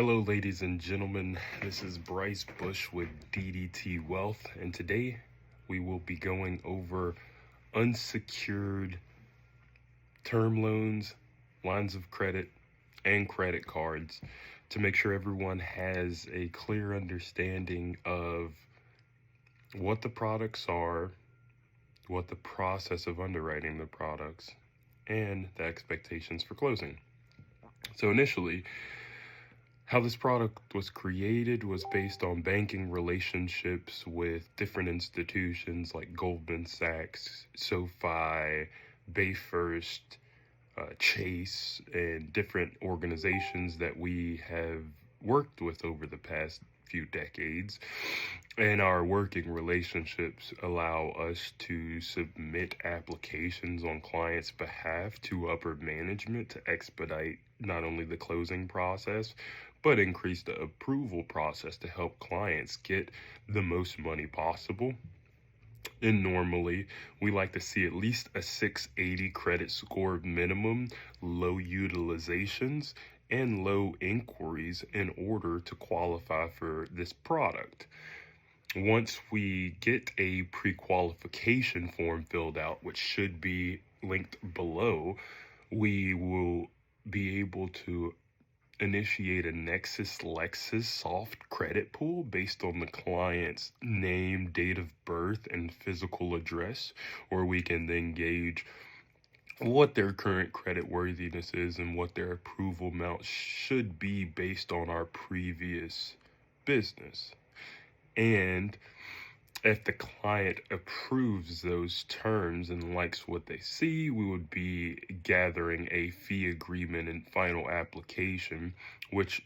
Hello, ladies and gentlemen. This is Bryce Bush with DDT Wealth, and today we will be going over unsecured term loans, lines of credit, and credit cards to make sure everyone has a clear understanding of what the products are, what the process of underwriting the products, and the expectations for closing. So initially, how this product was created was based on banking relationships with different institutions like Goldman Sachs, SoFi, BayFirst, Chase, and different organizations that we have worked with over the past few decades. And our working relationships allow us to submit applications on clients' behalf to upper management to expedite not only the closing process, but increase the approval process to help clients get the most money possible. And normally, we like to see at least a 680 credit score minimum, low utilizations, and low inquiries in order to qualify for this product. Once we get a pre-qualification form filled out, which should be linked below, we will be able to initiate a Lexis soft credit pool based on the client's name, date of birth, and physical address, where we can then gauge what their current credit worthiness is and what their approval amount should be based on our previous business. And if the client approves those terms and likes what they see, we would be gathering a fee agreement and final application, which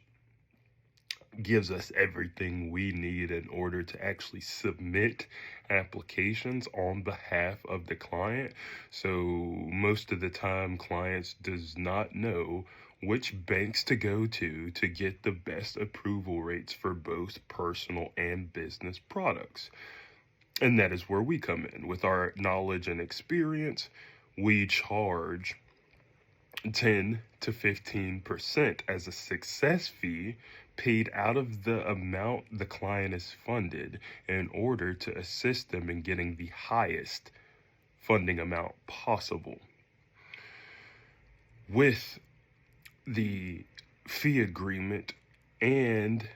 gives us everything we need in order to actually submit applications on behalf of the client. So most of the time, clients does not know which banks to go to get the best approval rates for both personal and business products. And that is where we come in. With our knowledge and experience, we charge 10 to 15% as a success fee paid out of the amount the client is funded in order to assist them in getting the highest funding amount possible. With the fee agreement and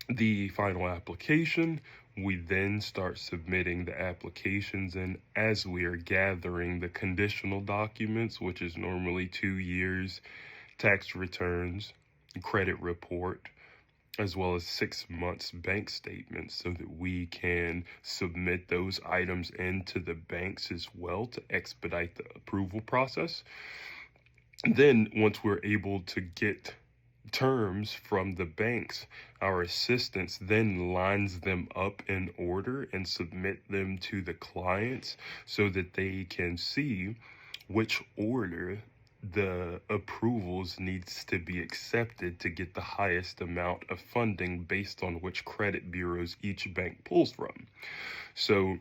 the final application, we then start submitting the applications, and as we are gathering the conditional documents, which is normally 2 years, tax returns, credit report, as well as 6 months bank statements, so that we can submit those items into the banks as well to expedite the approval process. Then once we're able to get terms from the banks, our assistants then lines them up in order and submit them to the clients so that they can see which order the approvals needs to be accepted to get the highest amount of funding based on which credit bureaus each bank pulls from. So,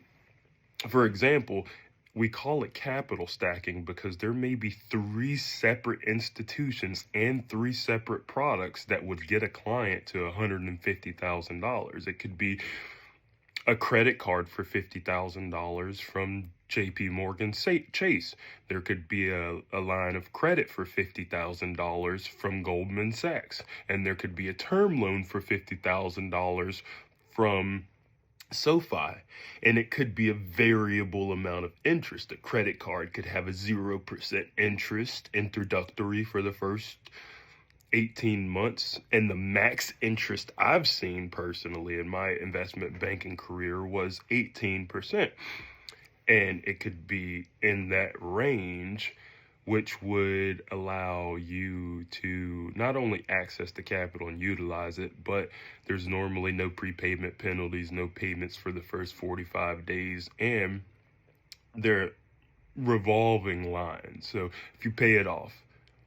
for example, we call it capital stacking because there may be 3 separate institutions and 3 separate products that would get a client to $150,000. It could be a credit card for $50,000 from JP Morgan Chase. There could be a line of credit for $50,000 from Goldman Sachs. And there could be a term loan for $50,000 from SoFi, and it could be a variable amount of interest. A credit card could have a 0% interest introductory for the first 18 months, and the max interest I've seen personally in my investment banking career was 18%. And it could be in that range, which would allow you to not only access the capital and utilize it, but there's normally no prepayment penalties, no payments for the first 45 days, and they're revolving lines. So if you pay it off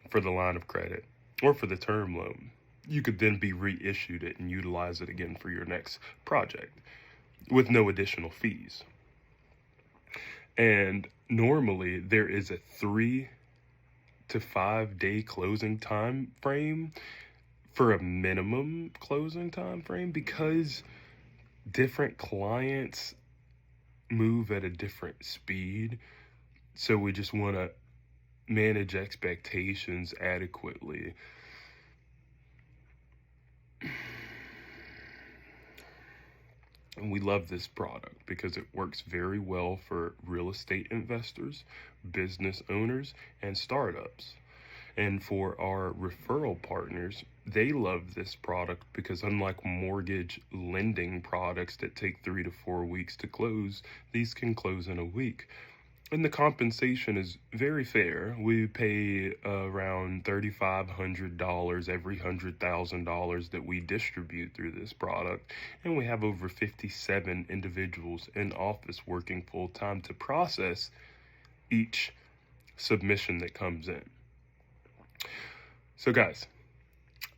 for the line of credit or for the term loan, you could then be reissued it and utilize it again for your next project with no additional fees. And normally there is a 3 to 5 day closing time frame for a minimum closing time frame, because different clients move at a different speed. So we just want to manage expectations adequately. And we love this product because it works very well for real estate investors, business owners, and startups. And for our referral partners, they love this product because unlike mortgage lending products that take 3 to 4 weeks to close, these can close in a week. And the compensation is very fair. We pay around $3,500 every $100,000 that we distribute through this product. And we have over 57 individuals in office working full time to process each submission that comes in. So guys,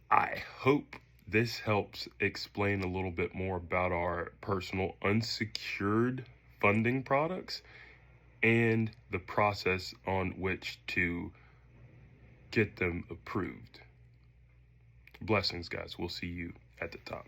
I hope this helps explain a little bit more about our personal unsecured funding products and the process on which to get them approved. Blessings, guys. We'll see you at the top.